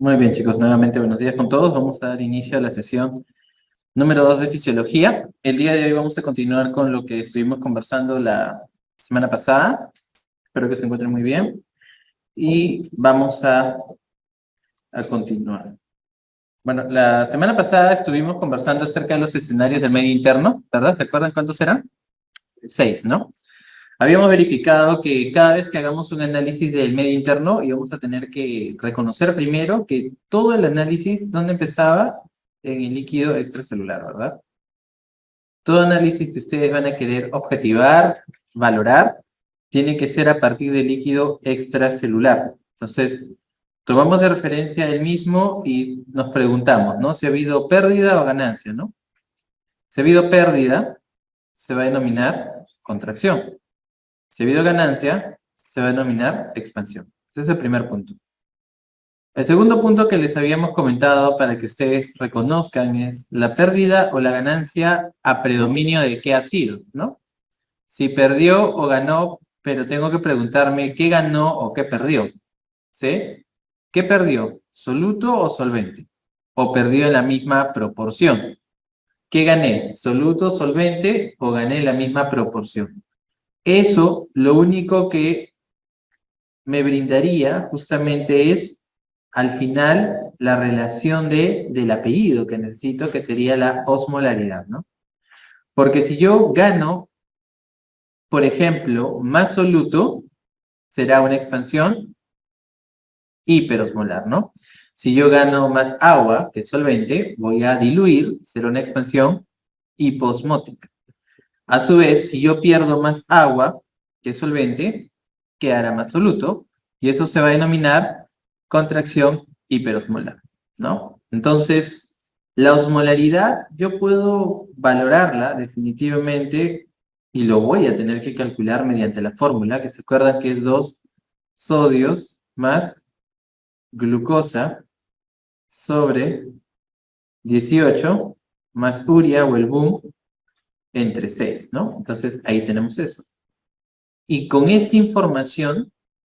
Muy bien, chicos, nuevamente buenos días con todos. Vamos a dar inicio a la sesión número 2 de fisiología. El día de hoy vamos a continuar con lo que estuvimos conversando la semana pasada. Espero que se encuentren muy bien. Y vamos a continuar. Bueno, la semana pasada estuvimos conversando acerca de los escenarios del medio interno, ¿verdad? ¿Se acuerdan cuántos eran? 6, ¿no? Habíamos verificado que cada vez que hagamos un análisis del medio interno íbamos a tener que reconocer primero que todo el análisis, ¿dónde empezaba? En el líquido extracelular, ¿verdad? Todo análisis que ustedes van a querer objetivar, valorar, tiene que ser a partir del líquido extracelular. Entonces, tomamos de referencia el mismo y nos preguntamos, ¿no? Si ha habido pérdida o ganancia, ¿no? Si ha habido pérdida, se va a denominar contracción. Si ha habido ganancia, se va a denominar expansión. Ese es el primer punto. El segundo punto que les habíamos comentado para que ustedes reconozcan es la pérdida o la ganancia a predominio de qué ha sido, ¿no? Si perdió o ganó, pero tengo que preguntarme qué ganó o qué perdió, ¿sí? ¿Qué perdió? ¿Soluto o solvente? ¿O perdió en la misma proporción? ¿Qué gané? ¿Soluto, solvente o gané en la misma proporción? Eso, lo único que me brindaría justamente es, al final, la relación del apellido que necesito, que sería la osmolaridad, ¿no? Porque si yo gano, por ejemplo, más soluto, será una expansión hiperosmolar, ¿no? Si yo gano más agua, que es solvente, voy a diluir, será una expansión hiposmótica. A su vez, si yo pierdo más agua, que es solvente, quedará más soluto, y eso se va a denominar contracción hiperosmolar, ¿no? Entonces, la osmolaridad yo puedo valorarla definitivamente y lo voy a tener que calcular mediante la fórmula, que se acuerdan que es 2 sodios más glucosa sobre 18 más urea o el boom entre 6, ¿no? Entonces, ahí tenemos eso. Y con esta información,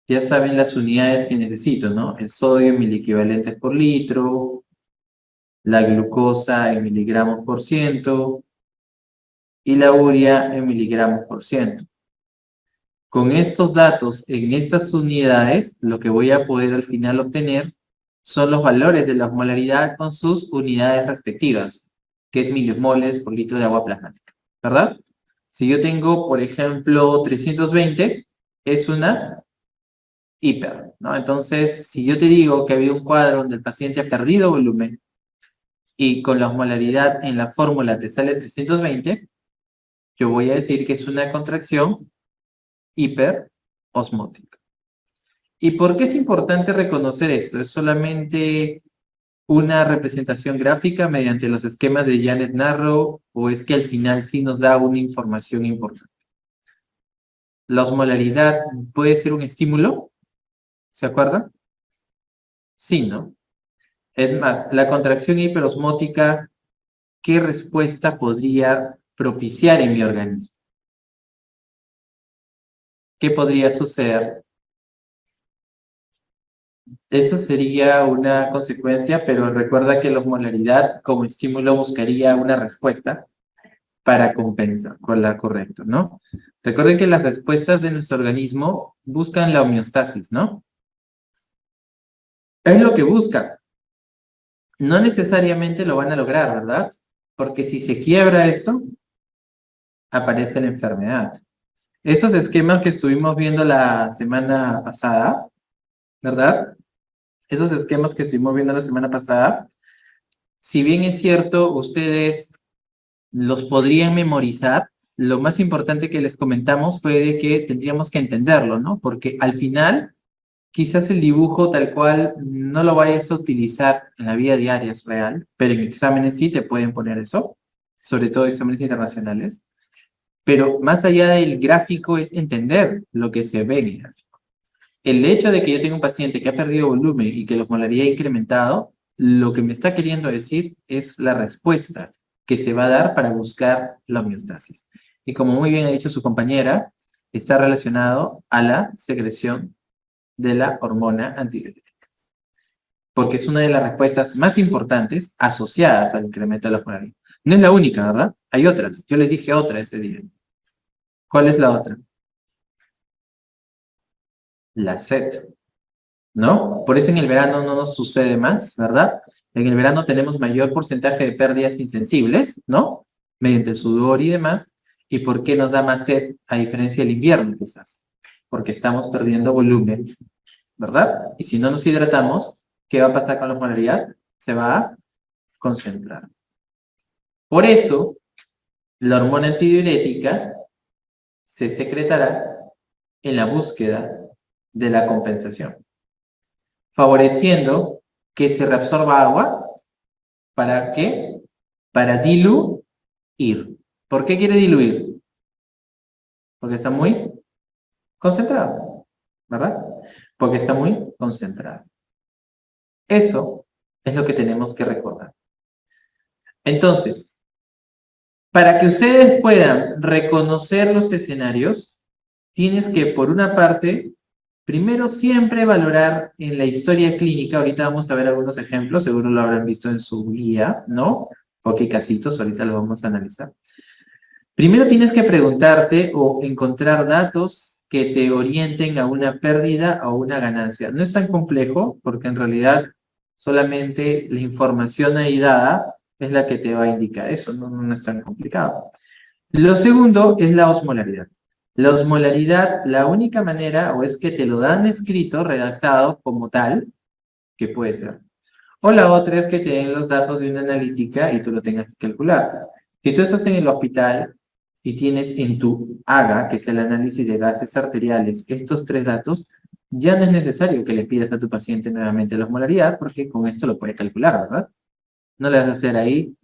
ya saben las unidades que necesito, ¿no? El sodio en miliequivalentes por litro, la glucosa en miligramos por ciento y la urea en miligramos por ciento. Con estos datos en estas unidades, lo que voy a poder al final obtener son los valores de la osmolaridad con sus unidades respectivas, que es milimoles por litro de agua plasmática, ¿verdad? Si yo tengo, por ejemplo, 320, es una hiper, ¿no? Entonces, si yo te digo que ha habido un cuadro donde el paciente ha perdido volumen y con la osmolaridad en la fórmula te sale 320, yo voy a decir que es una contracción hiperosmótica. ¿Y por qué es importante reconocer esto? ¿Es solamente una representación gráfica mediante los esquemas de Janet Narrow o es que al final sí nos da una información importante? ¿La osmolaridad puede ser un estímulo? ¿Se acuerdan? Sí, ¿no? Es más, la contracción hiperosmótica, ¿qué respuesta podría propiciar en mi organismo? ¿Qué podría suceder? Eso sería una consecuencia, pero recuerda que la osmolaridad como estímulo buscaría una respuesta para compensar con la correcta, ¿no? Recuerden que las respuestas de nuestro organismo buscan la homeostasis, ¿no? Es lo que busca. No necesariamente lo van a lograr, ¿verdad? Porque si se quiebra esto, aparece la enfermedad. Esos esquemas que estuvimos viendo la semana pasada, ¿verdad? Esos esquemas que estuvimos viendo la semana pasada, si bien es cierto, ustedes los podrían memorizar, lo más importante que les comentamos fue de que tendríamos que entenderlo, ¿no? Porque al final, quizás el dibujo tal cual no lo vayas a utilizar en la vida diaria, es real, pero en exámenes sí te pueden poner eso, sobre todo exámenes internacionales. Pero más allá del gráfico es entender lo que se ve en el gráfico. El hecho de que yo tenga un paciente que ha perdido volumen y que la osmolaridad ha incrementado, lo que me está queriendo decir es la respuesta que se va a dar para buscar la homeostasis. Y como muy bien ha dicho su compañera, está relacionado a la secreción de la hormona antidiurética. porque es una de las respuestas más importantes asociadas al incremento de la osmolaridad. No es la única, ¿verdad? Hay otras. Yo les dije otra ese día. ¿Cuál es la otra? La sed, ¿no? Por eso en el verano no nos sucede más, ¿verdad? En el verano tenemos mayor porcentaje de pérdidas insensibles, ¿no? Mediante el sudor y demás. ¿Y por qué nos da más sed a diferencia del invierno, quizás? Porque estamos perdiendo volumen, ¿verdad? Y si no nos hidratamos, ¿qué va a pasar con la osmolaridad? Se va a concentrar. Por eso, la hormona antidiurética se secretará en la búsqueda de la compensación, favoreciendo que se reabsorba agua. ¿Para qué? Para diluir. ¿Por qué quiere diluir? Porque está muy concentrado, ¿verdad? Porque está muy concentrado. Eso es lo que tenemos que recordar. Entonces, para que ustedes puedan reconocer los escenarios, tienes que, por una parte, primero siempre valorar en la historia clínica. Ahorita vamos a ver algunos ejemplos, seguro lo habrán visto en su guía, ¿no? Porque casitos, ahorita lo vamos a analizar. Primero tienes que preguntarte o encontrar datos que te orienten a una pérdida o una ganancia. No es tan complejo porque en realidad solamente la información ahí dada es la que te va a indicar eso, no es tan complicado. Lo segundo es la osmolaridad. La osmolaridad, la única manera o es que te lo dan escrito, redactado como tal, que puede ser. O la otra es que te den los datos de una analítica y tú lo tengas que calcular. Si tú estás en el hospital y tienes en tu AGA, que es el análisis de gases arteriales, estos tres datos, ya no es necesario que le pidas a tu paciente nuevamente la osmolaridad, porque con esto lo puede calcular, ¿verdad? No le vas a hacer ahí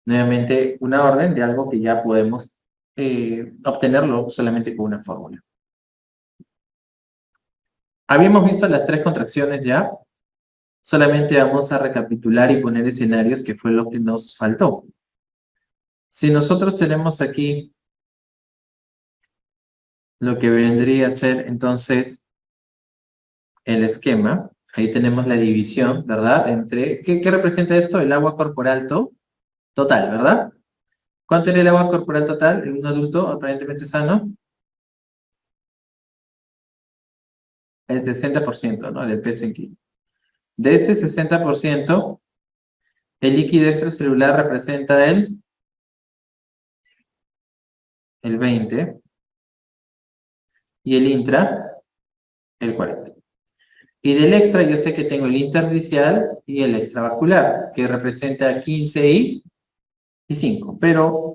nuevamente una orden de algo que ya podemos obtenerlo solamente con una fórmula. Habíamos visto las tres contracciones ya. Solamente vamos a recapitular y poner escenarios que fue lo que nos faltó. Si nosotros tenemos aquí lo que vendría a ser entonces el esquema, ahí tenemos la división, ¿verdad? Entre, ¿qué representa esto? El agua corporal total, ¿verdad? ¿Cuánto era el agua corporal total en un adulto aparentemente sano? El 60%, ¿no? Del peso en kilo. De ese 60%, el líquido extracelular representa el 20% y el intra el 40%. Y del extra yo sé que tengo el intersticial y el extravascular, que representa 15 y 5. Pero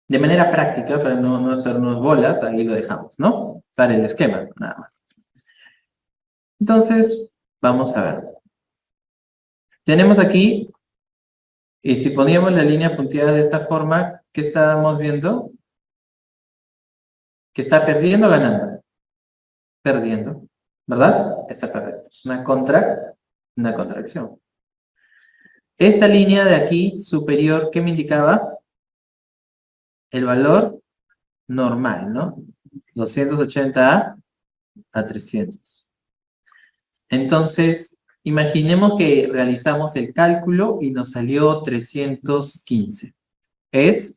de manera práctica, para no hacernos bolas, ahí lo dejamos, ¿no? Para el esquema, nada más. Entonces, vamos a ver. Tenemos aquí, y si poníamos la línea punteada de esta forma, ¿qué estábamos viendo? Que está perdiendo o ganando. Perdiendo, ¿verdad? Está perdiendo. Es una contracción. Esta línea de aquí, superior, ¿qué me indicaba? El valor normal, ¿no? 280 a 300. Entonces, imaginemos que realizamos el cálculo y nos salió 315. Es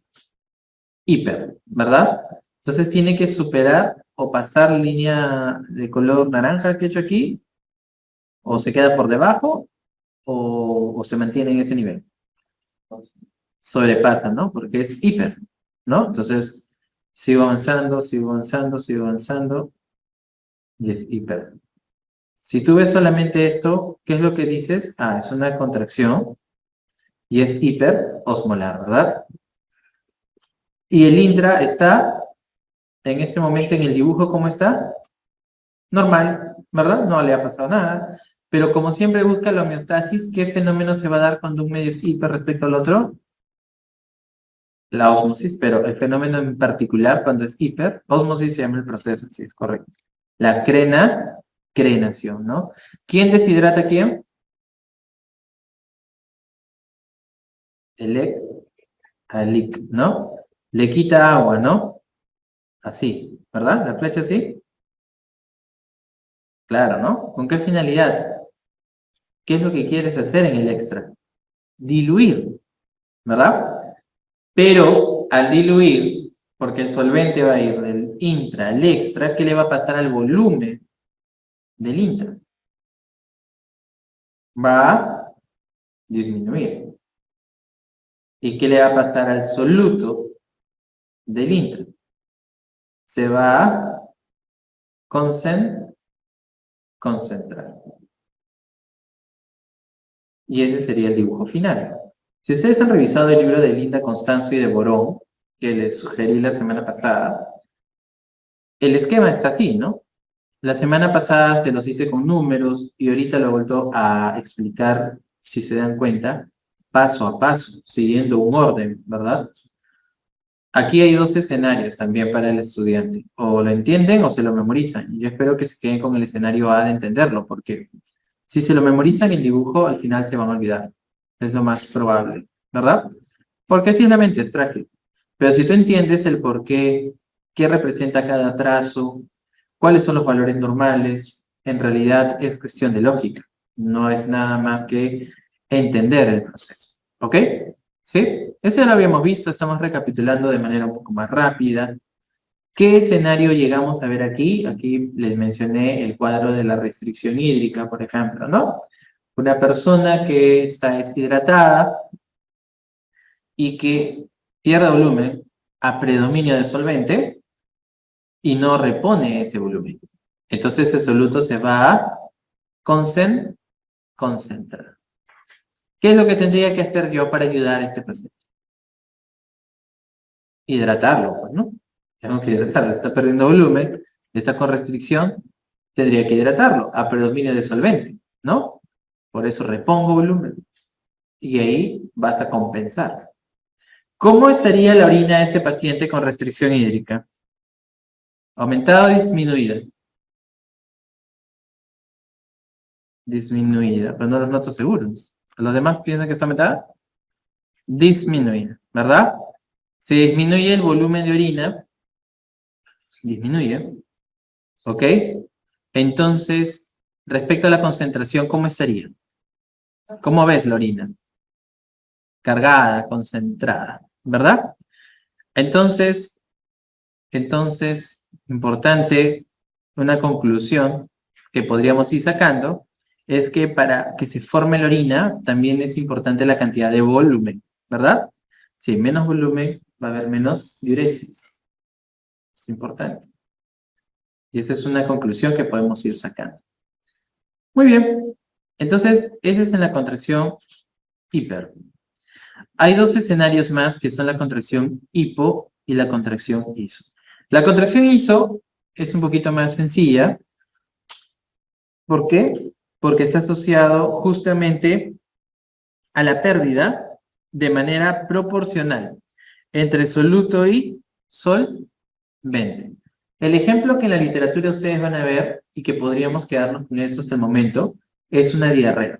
hiper, ¿verdad? Entonces tiene que superar o pasar línea de color naranja que he hecho aquí, o se queda por debajo, o se mantiene en ese nivel. Sobrepasa, ¿no? Porque es hiper, ¿no? Entonces, sigo avanzando, sigo avanzando, sigo avanzando, y es hiper. Si tú ves solamente esto, ¿qué es lo que dices? Ah, es una contracción y es hiperosmolar, ¿verdad? Y el intra está, en este momento en el dibujo, ¿cómo está? Normal, ¿verdad? No le ha pasado nada. Pero como siempre busca la homeostasis, ¿qué fenómeno se va a dar cuando un medio es hiper respecto al otro? La osmosis, pero el fenómeno en particular cuando es hiper, osmosis se llama el proceso, sí, es correcto. La crenación, ¿no? ¿Quién deshidrata a quién? El alic, ¿no? Le quita agua, ¿no? Así, ¿verdad? La flecha así. Claro, ¿no? ¿Con qué finalidad? ¿qué es lo que quieres hacer en el extra? Diluir, ¿verdad? Pero al diluir, porque el solvente va a ir del intra al extra, ¿qué le va a pasar al volumen del intra? Va a disminuir. ¿Y qué le va a pasar al soluto del intra? Se va a concentrar. Y ese sería el dibujo final. Si ustedes han revisado el libro de Linda Constanzo y de Borón, que les sugerí la semana pasada, el esquema es así, ¿no? La semana pasada se los hice con números y ahorita lo he vuelto a explicar, si se dan cuenta, paso a paso, siguiendo un orden, ¿verdad? Aquí hay dos escenarios también para el estudiante. O lo entienden o se lo memorizan. Y yo espero que se queden con el escenario A de entenderlo, porque si se lo memorizan el dibujo, al final se van a olvidar. Es lo más probable, ¿verdad? Porque así es la mente, es frágil. Pero si tú entiendes el por qué, qué representa cada trazo, cuáles son los valores normales, en realidad es cuestión de lógica. No es nada más que entender el proceso. ¿Ok? ¿Sí? Eso ya lo habíamos visto, estamos recapitulando de manera un poco más rápida. ¿Qué escenario llegamos a ver aquí? Aquí les mencioné el cuadro de la restricción hídrica, por ejemplo, ¿no? Una persona que está deshidratada y que pierde volumen a predominio de solvente y no repone ese volumen. Entonces ese soluto se va a concentrar. ¿Qué es lo que tendría que hacer yo para ayudar a este paciente? Hidratarlo, pues, ¿no? Tengo que hidratarlo. Está perdiendo volumen, está con restricción, tendría que hidratarlo a predominio de solvente, ¿no? Por eso repongo volumen. Y ahí vas a compensar. ¿Cómo estaría la orina de este paciente con restricción hídrica? ¿Aumentada o disminuida? Disminuida, pero no los noto seguros. ¿Los demás piensan que está aumentada? Disminuida, ¿verdad? Se disminuye el volumen de orina, disminuye, ¿ok? Entonces, respecto a la concentración, ¿cómo estaría? ¿Cómo ves la orina? Cargada, concentrada, ¿verdad? Entonces, importante, una conclusión que podríamos ir sacando es que para que se forme la orina también es importante la cantidad de volumen, ¿verdad? Si hay menos volumen, va a haber menos diuresis. Es importante. Y esa es una conclusión que podemos ir sacando. Muy bien. Entonces, esa es en la contracción hiper. Hay dos escenarios más que son la contracción hipo y la contracción iso. La contracción iso es un poquito más sencilla. ¿Por qué? Porque está asociado justamente a la pérdida de manera proporcional entre soluto y solvente. El ejemplo que en la literatura ustedes van a ver y que podríamos quedarnos con eso hasta el momento es una diarrea.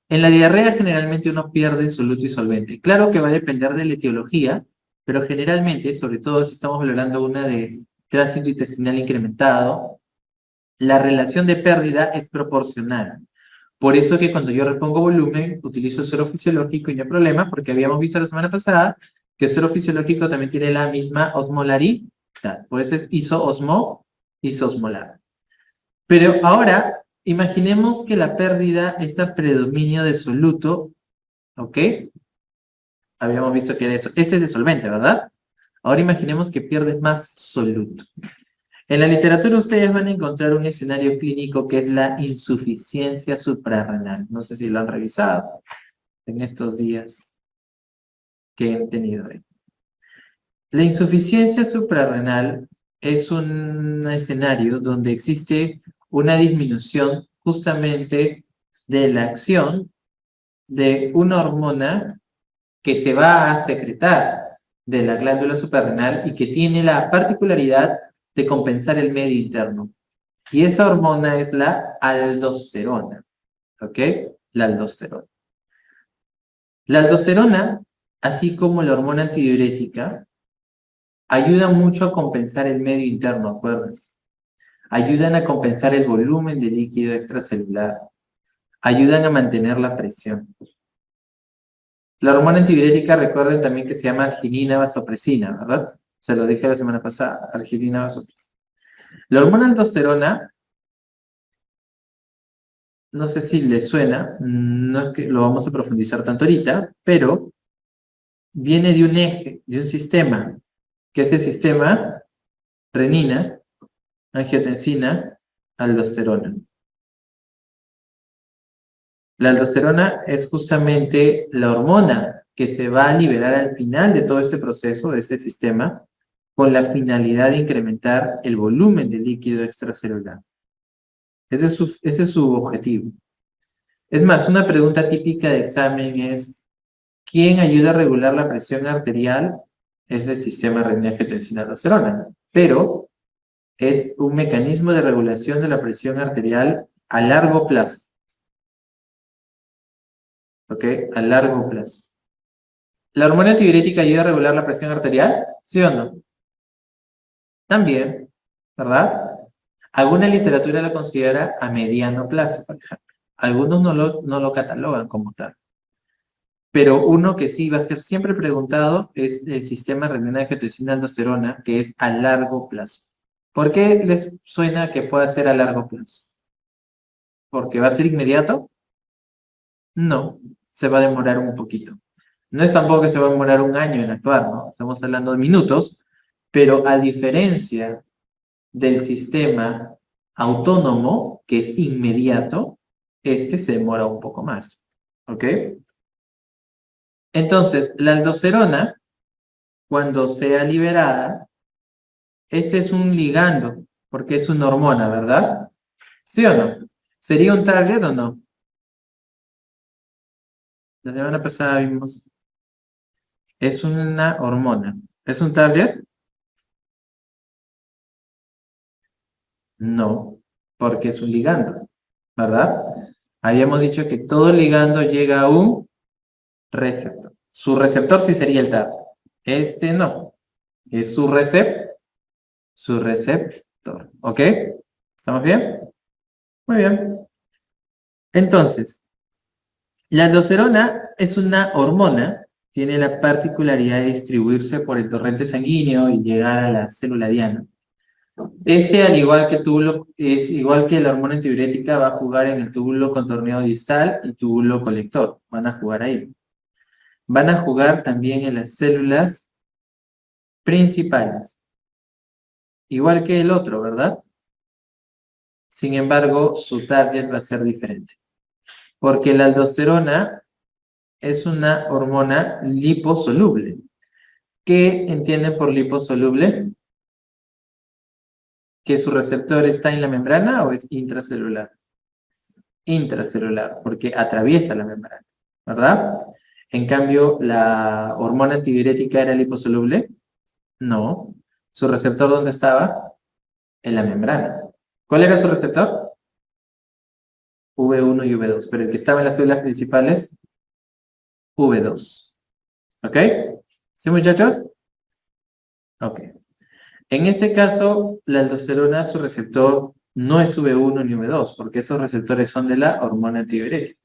En la diarrea generalmente uno pierde soluto y solvente. Claro que va a depender de la etiología, pero generalmente, sobre todo si estamos valorando una de tránsito intestinal incrementado, la relación de pérdida es proporcional. Por eso que cuando yo repongo volumen, utilizo suero fisiológico y no hay problema, porque habíamos visto la semana pasada que el suero fisiológico también tiene la misma osmolaridad. Por eso es isosmolar. Pero ahora, imaginemos que la pérdida es a predominio de soluto, ¿ok? Habíamos visto que era eso. Este es de solvente, ¿verdad? Ahora imaginemos que pierdes más soluto. En la literatura ustedes van a encontrar un escenario clínico que es la insuficiencia suprarrenal. No sé si lo han revisado en estos días que he tenido. La insuficiencia suprarrenal es un escenario donde existe una disminución justamente de la acción de una hormona que se va a secretar de la glándula suprarrenal y que tiene la particularidad de compensar el medio interno. Y esa hormona es la aldosterona. ¿Ok? La aldosterona. La aldosterona, así como la hormona antidiurética, ayuda mucho a compensar el medio interno, acuérdense. Ayudan a compensar el volumen de líquido extracelular. ayudan a mantener la presión. La hormona antidiurética, recuerden también que se llama arginina vasopresina, ¿verdad? Se lo dije la semana pasada, arginina vasopresina. La hormona aldosterona, no sé si les suena, no es que lo vamos a profundizar tanto ahorita, pero viene de un eje, de un sistema, que es el sistema renina, angiotensina, aldosterona. La aldosterona es justamente la hormona que se va a liberar al final de todo este proceso, de este sistema, con la finalidad de incrementar el volumen de líquido extracelular. Ese es su objetivo. Es más, una pregunta típica de examen es, ¿quién ayuda a regular la presión arterial? Es el sistema renina-angiotensina-aldosterona, pero es un mecanismo de regulación de la presión arterial a largo plazo. ¿Ok? A largo plazo. ¿La hormona antidiurética ayuda a regular la presión arterial? ¿Sí o no? También, ¿verdad? Alguna literatura lo considera a mediano plazo, por ejemplo. Algunos no lo catalogan como tal. Pero uno que sí va a ser siempre preguntado es el sistema renina-angiotensina-aldosterona, que es a largo plazo. ¿Por qué les suena que pueda ser a largo plazo? ¿Porque va a ser inmediato? No, se va a demorar un poquito. No es tampoco que se va a demorar un año en actuar, ¿no? Estamos hablando de minutos, pero a diferencia del sistema autónomo, que es inmediato, este se demora un poco más, ¿ok? Entonces, la aldosterona, cuando sea liberada, este es un ligando, porque es una hormona, ¿verdad? ¿Sí o no? ¿Sería un target o no? La semana pasada vimos, es una hormona. ¿Es un target? No, porque es un ligando, ¿verdad? Habíamos dicho que todo ligando llega a un receptor. Su receptor sí sería el target. Este no. Es su receptor. ¿Ok? ¿Estamos bien? Muy bien. Entonces, la aldosterona es una hormona, tiene la particularidad de distribuirse por el torrente sanguíneo y llegar a la célula diana. Este, al igual que túbulo, es igual que la hormona antidiurética, va a jugar en el túbulo contorneado distal y túbulo colector. Van a jugar ahí. Van a jugar también en las células principales. Igual que el otro, ¿verdad? Sin embargo, su target va a ser diferente. Porque la aldosterona es una hormona liposoluble. ¿Qué entienden por liposoluble? ¿Que su receptor está en la membrana o es intracelular? Intracelular, porque atraviesa la membrana, ¿verdad? En cambio, la hormona antidiurética era liposoluble. No. ¿Su receptor dónde estaba? En la membrana. ¿Cuál era su receptor? V1 y V2, pero el que estaba en las células principales, V2. ¿Ok? ¿Sí, muchachos? Ok. En este caso, la aldosterona, su receptor no es V1 ni V2, porque esos receptores son de la hormona antidiurética.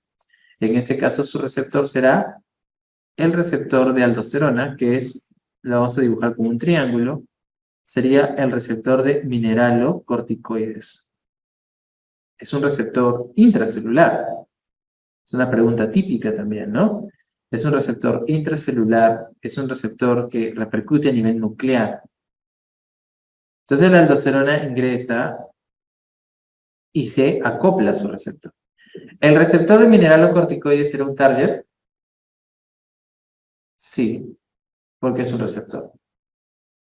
En este caso, su receptor será el receptor de aldosterona, que es, lo vamos a dibujar como un triángulo, sería el receptor de mineralocorticoides. Es un receptor intracelular. Es una pregunta típica también, ¿no? Es un receptor intracelular, es un receptor que repercute a nivel nuclear. Entonces la aldosterona ingresa y se acopla a su receptor. ¿El receptor de mineralocorticoides será un target? Sí, porque es un receptor.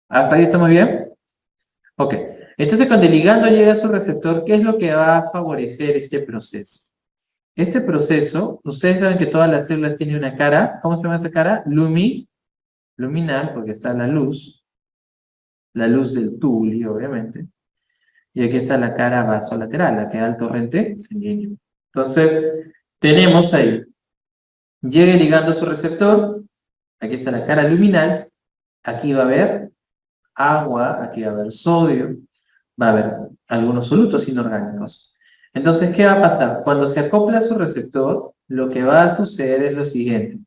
¿Hasta ahí estamos bien? Ok. Entonces, cuando el ligando llega a su receptor, ¿qué es lo que va a favorecer este proceso? Este proceso, ustedes saben que todas las células tienen una cara. ¿Cómo se llama esa cara? Luminal, porque está la luz del tubulio, obviamente. Y aquí está la cara vasolateral, la que da el torrente sanguíneo. Entonces, tenemos ahí, llega el ligando a su receptor, aquí está la cara luminal, aquí va a haber agua, aquí va a haber sodio, va a haber algunos solutos inorgánicos. Entonces, ¿qué va a pasar? Cuando se acopla a su receptor, lo que va a suceder es lo siguiente.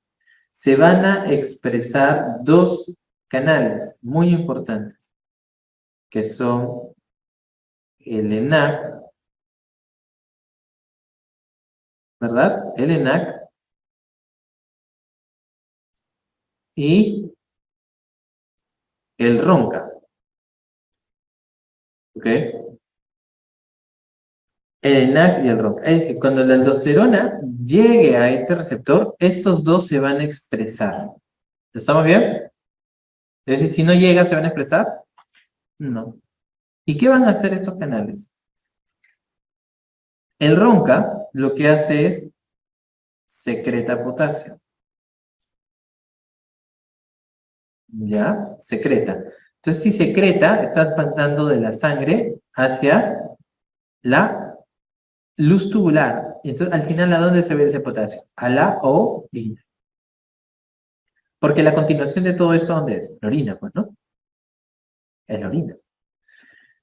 Se van a expresar dos canales muy importantes, que son el ENAC, ¿verdad? El ENAC y el RONCA, ¿ok? El ENAC y el RONCA. Es decir, cuando la aldosterona llegue a este receptor, estos dos se van a expresar. ¿Estamos bien? Es decir, si no llega, ¿se van a expresar? No. ¿Y qué van a hacer estos canales? El RONCA lo que hace es secreta potasio. ¿Ya? Secreta. Entonces, si secreta, estás mandando de la sangre hacia la luz tubular. Y entonces, al final, ¿a dónde se ve ese potasio? A la orina. Porque la continuación de todo esto, ¿dónde es? La orina, pues, ¿no? Es la orina.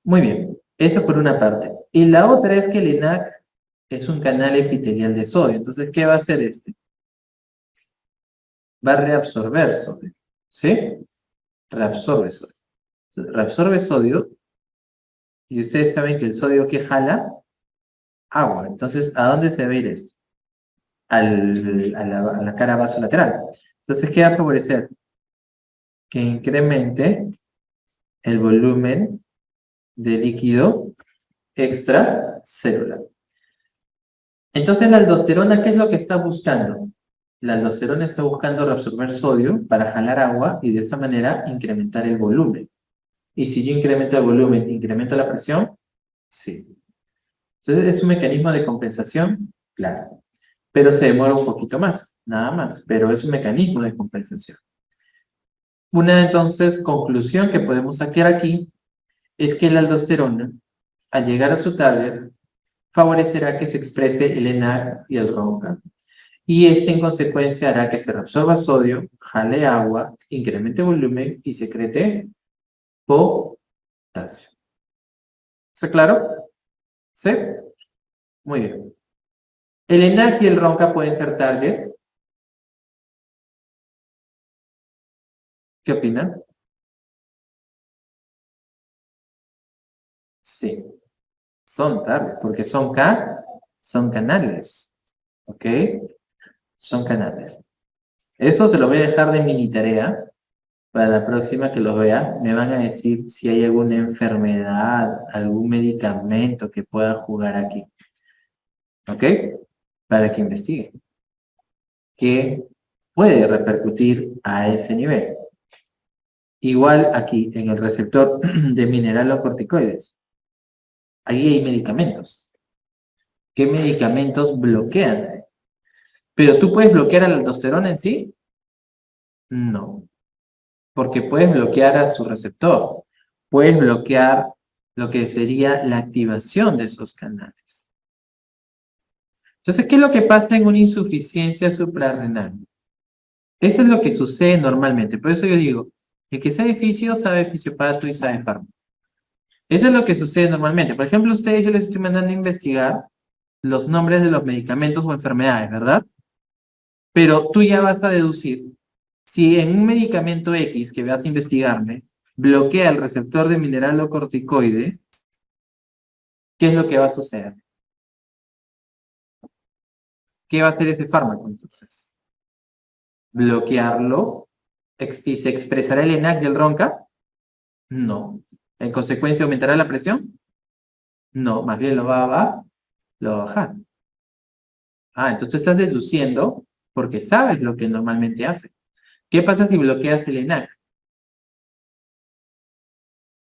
Muy bien. Eso por una parte. Y la otra es que el ENAC es un canal epitelial de sodio. Entonces, ¿qué va a hacer este? Va a reabsorber sodio. ¿Sí? Reabsorbe sodio. Reabsorbe sodio. Y ustedes saben que el sodio que jala agua. Entonces, ¿a dónde se va a ir esto? A la cara vasolateral. Entonces, ¿qué va a favorecer? Que incremente el volumen de líquido extracelular. Entonces, la aldosterona, ¿qué es lo que está buscando? La aldosterona está buscando reabsorber sodio para jalar agua y de esta manera incrementar el volumen. Y si yo incremento el volumen, ¿incremento la presión? Sí. Entonces, ¿es un mecanismo de compensación? Claro. Pero se demora un poquito más, nada más. Pero es un mecanismo de compensación. Una entonces conclusión que podemos sacar aquí es que la aldosterona, al llegar a su target, favorecerá que se exprese el ENAC y el RONCA, y este en consecuencia hará que se reabsorba sodio, jale agua, incremente volumen y secrete potasio. ¿Está claro? ¿Sí? Muy bien. El ENAC y el RONCA pueden ser targets. ¿Qué opinan? Sí, son targets, porque son canales. ¿Ok? Son canales. Eso se lo voy a dejar de mini tarea para la próxima que los vea. Me van a decir si hay alguna enfermedad, algún medicamento que pueda jugar aquí. ¿Ok? Para que investiguen. ¿Qué puede repercutir a ese nivel? Igual aquí, en el receptor de mineralocorticoides. Ahí hay medicamentos. ¿Qué medicamentos bloquean? ¿Pero tú puedes bloquear a la aldosterona en sí? No. Porque puedes bloquear a su receptor. Puedes bloquear lo que sería la activación de esos canales. Entonces, ¿qué es lo que pasa en una insuficiencia suprarrenal? Eso es lo que sucede normalmente. Por eso yo digo, el que sabe fisio sabe fisiopato y sabe fármaco. Eso es lo que sucede normalmente. Por ejemplo, ustedes yo les estoy mandando a investigar los nombres de los medicamentos o enfermedades, ¿verdad? Pero tú ya vas a deducir si en un medicamento X que vas a investigarme bloquea el receptor de mineralocorticoide, ¿qué es lo que va a suceder? ¿Qué va a hacer ese fármaco entonces? ¿Bloquearlo? ¿Y se expresará el ENAC del RONCA? No. ¿En consecuencia aumentará la presión? No, más bien lo va a bajar. Ah, entonces tú estás deduciendo porque sabes lo que normalmente hace. ¿Qué pasa si bloqueas el ENAC?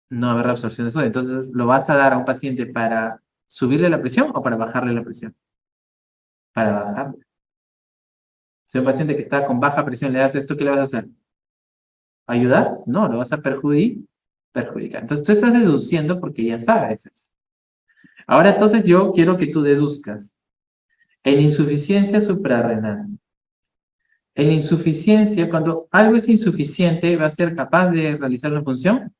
No habrá absorción de sodio. Entonces, ¿lo vas a dar a un paciente para subirle la presión o para bajarle la presión? Para bajarle. Si a un paciente que está con baja presión le das esto, ¿qué le vas a hacer? ¿Ayudar? No, lo vas a perjudicar. Entonces, tú estás deduciendo porque ya sabes eso. Ahora, entonces, yo quiero que tú deduzcas. En insuficiencia suprarrenal. En insuficiencia, cuando algo es insuficiente, ¿va a ser capaz de realizar una función?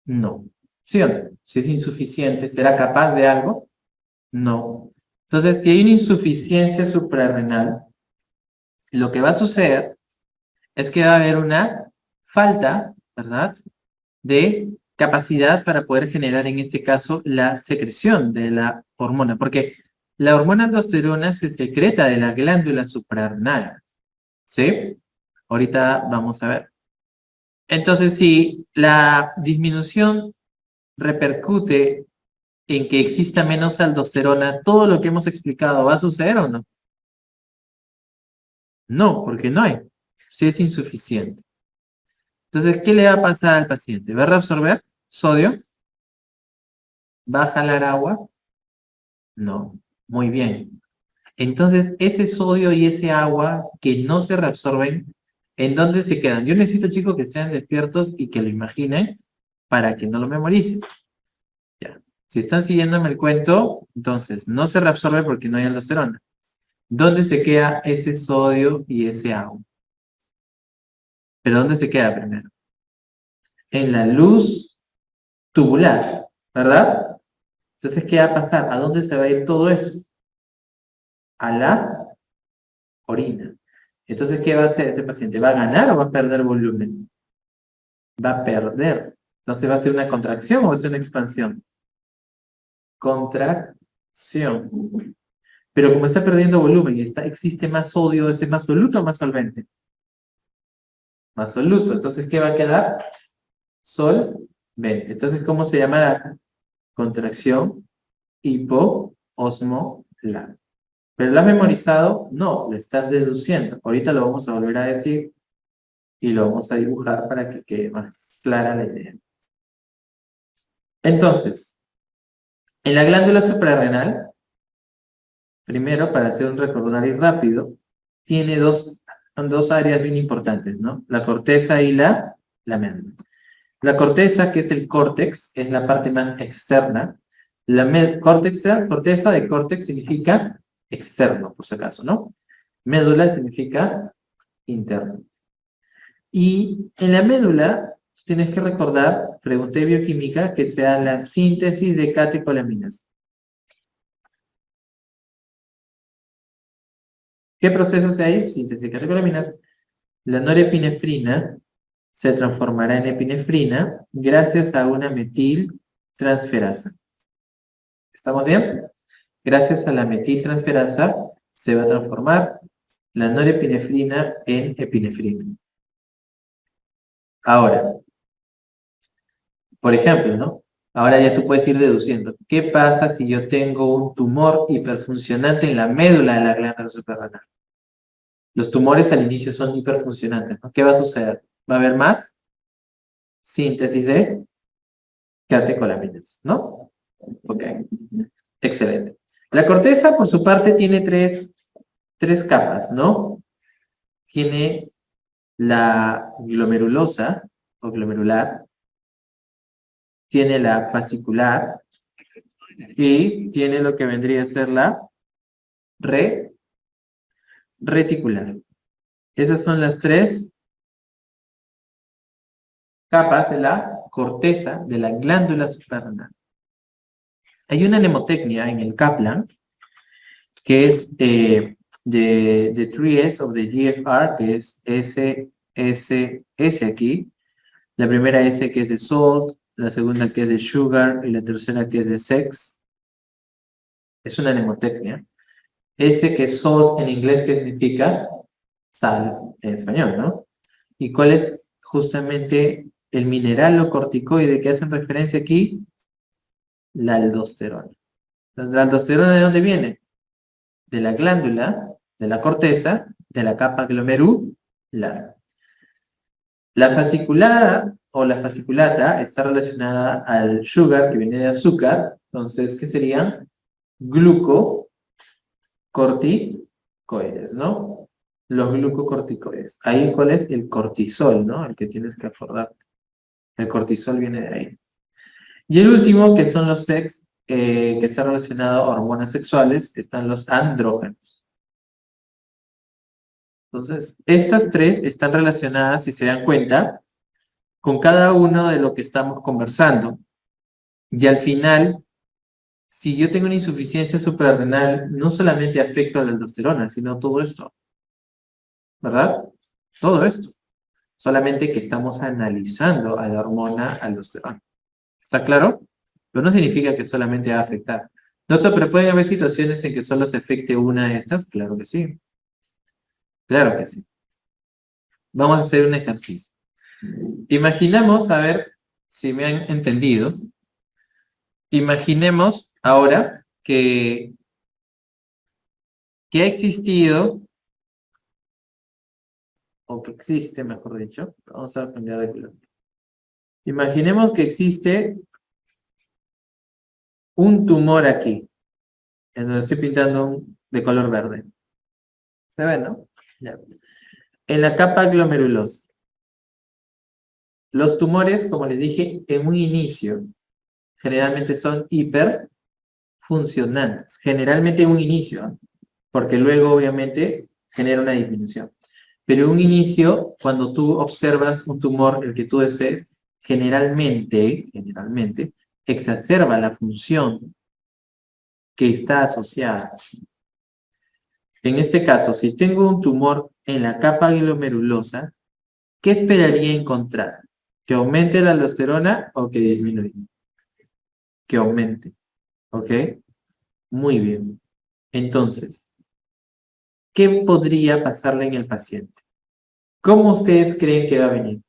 No. ¿Sí o no? Si es insuficiente, ¿será capaz de algo? No. Entonces, si hay una insuficiencia suprarrenal, lo que va a suceder es que va a haber una falta, ¿verdad?, de capacidad para poder generar, en este caso, la secreción de la hormona, porque la hormona aldosterona se secreta de la glándula suprarrenal, ¿sí? Ahorita vamos a ver. Entonces, si la disminución repercute en que exista menos aldosterona, ¿todo lo que hemos explicado va a suceder o no? No, porque no hay. Si es insuficiente. Entonces, ¿qué le va a pasar al paciente? ¿Va a reabsorber sodio? ¿Va a jalar agua? No. Muy bien. Entonces, ese sodio y ese agua que no se reabsorben, ¿en dónde se quedan? Yo necesito, chicos, que estén despiertos y que lo imaginen para que no lo memoricen. Ya. Si están siguiéndome el cuento, entonces no se reabsorbe porque no hay aldosterona. ¿Dónde se queda ese sodio y ese agua? ¿Pero dónde se queda primero? En la luz tubular, ¿verdad? Entonces, ¿qué va a pasar? ¿A dónde se va a ir todo eso? A la orina. Entonces, ¿qué va a hacer este paciente? ¿Va a ganar o va a perder volumen? Va a perder. Entonces, ¿va a ser una contracción o va a ser una expansión? Contracción. Pero como está perdiendo volumen y existe más sodio, ¿ese es más soluto o más solvente? Más soluto. Entonces, ¿qué va a quedar? Solvente. Entonces, ¿cómo se llama la contracción? Hipoosmolar. ¿Pero lo has memorizado? No, lo estás deduciendo. Ahorita lo vamos a volver a decir y lo vamos a dibujar para que quede más clara la idea. Entonces, en la glándula suprarrenal, primero, para hacer un recordatorio rápido, tiene dos áreas bien importantes, ¿no? La corteza y la médula. La corteza, que es el córtex, es la parte más externa. La corteza de córtex significa externo, por si acaso, ¿no? Médula significa interno. Y en la médula tienes que recordar, pregunté bioquímica, que sea la síntesis de catecolaminas. ¿Qué procesos hay? Síntesis de catecolaminas. La norepinefrina se transformará en epinefrina gracias a una metiltransferasa. ¿Estamos bien? Gracias a la metiltransferasa se va a transformar la norepinefrina en epinefrina. Ahora, por ejemplo, ¿no? Ahora ya tú puedes ir deduciendo. ¿Qué pasa si yo tengo un tumor hiperfuncionante en la médula de la glándula suprarrenal? Los tumores al inicio son hiperfuncionantes, ¿no? ¿Qué va a suceder? ¿Va a haber más síntesis de catecolaminas, ¿no? Ok, excelente. La corteza, por su parte, tiene tres capas, ¿no? Tiene la glomerulosa o glomerular, tiene la fascicular y tiene lo que vendría a ser la reticular. Esas son las tres capas de la corteza de la glándula suprarrenal. Hay una mnemotecnia en el Kaplan que es de 3S of the GFR, que es S, S, S aquí. La primera S que es de salt, la segunda que es de sugar y la tercera que es de sex. Es una mnemotecnia. S que es salt en inglés, ¿qué significa? Sal en español, ¿no? ¿Y cuál es justamente el mineral o corticoide que hacen referencia aquí? La aldosterona. ¿La aldosterona de dónde viene? De la glándula, de la corteza, de la capa glomerular. La fasciculada o la fasciculata está relacionada al sugar, que viene de azúcar. Entonces, ¿qué serían? Glucocorticoides, ¿no? Los glucocorticoides. Ahí, ¿cuál es? El cortisol, ¿no? El que tienes que acordar. El cortisol viene de ahí. Y el último, que son los sex, que está relacionado a hormonas sexuales, están los andrógenos. Entonces, estas tres están relacionadas, si se dan cuenta, con cada uno de lo que estamos conversando. Y al final si yo tengo una insuficiencia suprarrenal, no solamente afecta a la aldosterona, sino todo esto, ¿verdad? Todo esto. Solamente que estamos analizando a la hormona aldosterona. ¿Está claro? Pero no significa que solamente va a afectar. Doctor, pero pueden haber situaciones en que solo se afecte una de estas. Claro que sí. Claro que sí. Vamos a hacer un ejercicio. Imaginemos, a ver si me han entendido. Imaginemos ahora que ha existido, o que existe, mejor dicho. Vamos a cambiar de color. Imaginemos que existe un tumor aquí, en donde estoy pintando de color verde. ¿Se ve, no? Ya. En la capa glomerulosa. Los tumores, como les dije, en un inicio, generalmente son hiperfuncionantes. Generalmente en un inicio, ¿eh? Porque luego, obviamente, genera una disminución. Pero en un inicio, cuando tú observas un tumor, el que tú desees, generalmente, exacerba la función que está asociada. En este caso, si tengo un tumor en la capa glomerulosa, ¿qué esperaría encontrar? ¿Que aumente la aldosterona o que disminuya? Que aumente. ¿Ok? Muy bien. Entonces, ¿qué podría pasarle en el paciente? ¿Cómo ustedes creen que va a venir?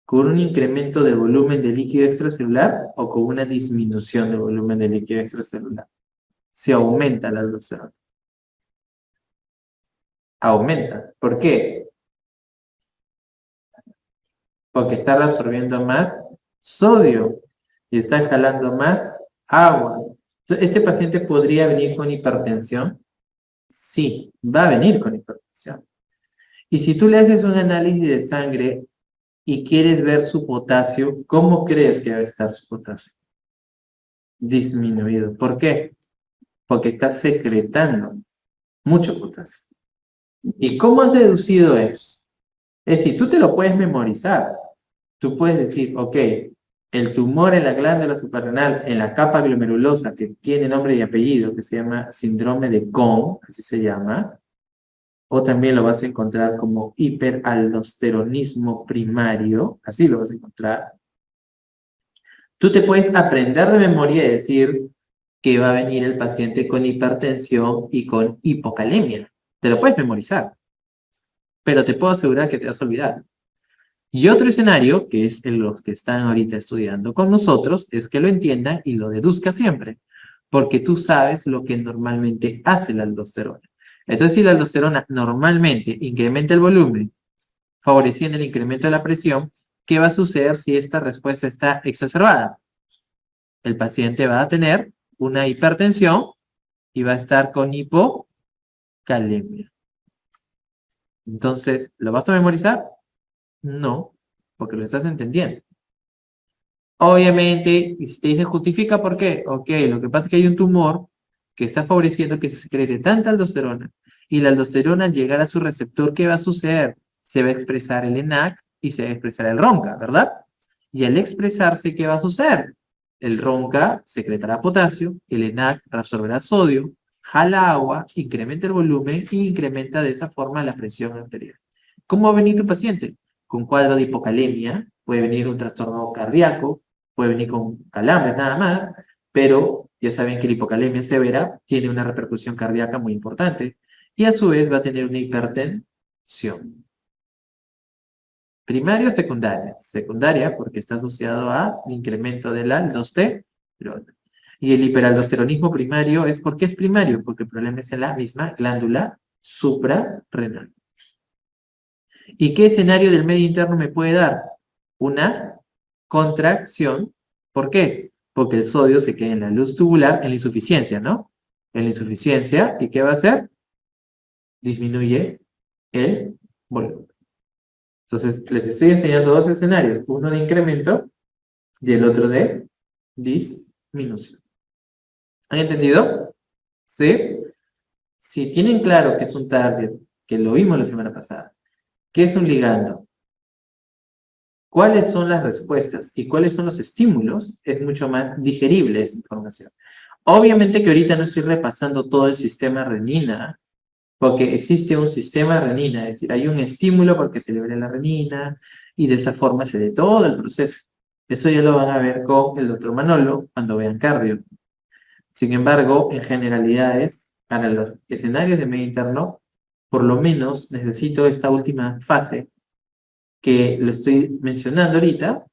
¿Con un incremento de volumen de líquido extracelular o con una disminución de volumen de líquido extracelular? Se aumenta la aldosterona. Aumenta. ¿Por qué? Porque está absorbiendo más sodio y está jalando más agua. Entonces, ¿este paciente podría venir con hipertensión? Sí, va a venir con hipertensión. Y si tú le haces un análisis de sangre y quieres ver su potasio, ¿cómo crees que va a estar su potasio? Disminuido. ¿Por qué? Porque está secretando mucho potasio. ¿Y cómo has deducido eso? Es decir, tú te lo puedes memorizar. Tú puedes decir, ok, el tumor en la glándula suprarrenal, en la capa glomerulosa, que tiene nombre y apellido, que se llama síndrome de Cohn, así se llama, o también lo vas a encontrar como hiperaldosteronismo primario, así lo vas a encontrar. Tú te puedes aprender de memoria y decir que va a venir el paciente con hipertensión y con hipocalemia. Te lo puedes memorizar, pero te puedo asegurar que te vas a olvidar. Y otro escenario, que es en los que están ahorita estudiando con nosotros, es que lo entiendan y lo deduzcan siempre, porque tú sabes lo que normalmente hace la aldosterona. Entonces, si la aldosterona normalmente incrementa el volumen, favoreciendo el incremento de la presión, ¿qué va a suceder si esta respuesta está exacerbada? El paciente va a tener una hipertensión y va a estar con hipocalemia. Entonces, ¿lo vas a memorizar? No, porque lo estás entendiendo. Obviamente, y si te dicen justifica, ¿por qué? Ok, lo que pasa es que hay un tumor que está favoreciendo que se secrete tanta aldosterona y la aldosterona al llegar a su receptor, ¿qué va a suceder? Se va a expresar el ENaC y se va a expresar el RONCA, ¿verdad? Y al expresarse, ¿qué va a suceder? El RONCA secretará potasio, el ENaC reabsorberá sodio, jala agua, incrementa el volumen y incrementa de esa forma la presión arterial. ¿Cómo va a venir tu paciente? Con cuadro de hipocalemia, puede venir un trastorno cardíaco, puede venir con calambres nada más, pero ya saben que la hipocalemia severa tiene una repercusión cardíaca muy importante y a su vez va a tener una hipertensión. Primaria o secundaria. Secundaria porque está asociado al incremento de la aldosterona. Y el hiperaldosteronismo primario es ¿por qué es primario? Porque el problema es en la misma glándula suprarrenal. ¿Y qué escenario del medio interno me puede dar? Una contracción. ¿Por qué? Porque el sodio se queda en la luz tubular, en la insuficiencia, ¿no? En la insuficiencia, ¿y qué va a hacer? Disminuye el volumen. Entonces, les estoy enseñando dos escenarios, uno de incremento y el otro de disminución. ¿Han entendido? ¿Sí? Si tienen claro que es un target, que lo vimos la semana pasada, ¿qué es un ligando? ¿Cuáles son las respuestas y cuáles son los estímulos? Es mucho más digerible esta información. Obviamente que ahorita no estoy repasando todo el sistema renina, porque existe un sistema renina, es decir, hay un estímulo porque se libere la renina y de esa forma se dé todo el proceso. Eso ya lo van a ver con el doctor Manolo cuando vean cardio. Sin embargo, en generalidades, para los escenarios de medio interno, por lo menos necesito esta última fase que lo estoy mencionando ahorita,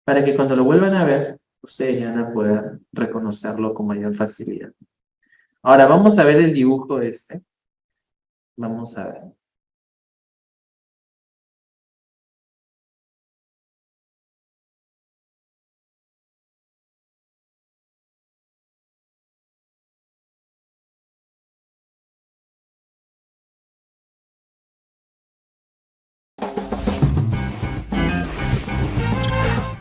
para que cuando lo vuelvan a ver, ustedes ya van a poder reconocerlo con mayor facilidad. Ahora vamos a ver el dibujo este. Vamos a ver.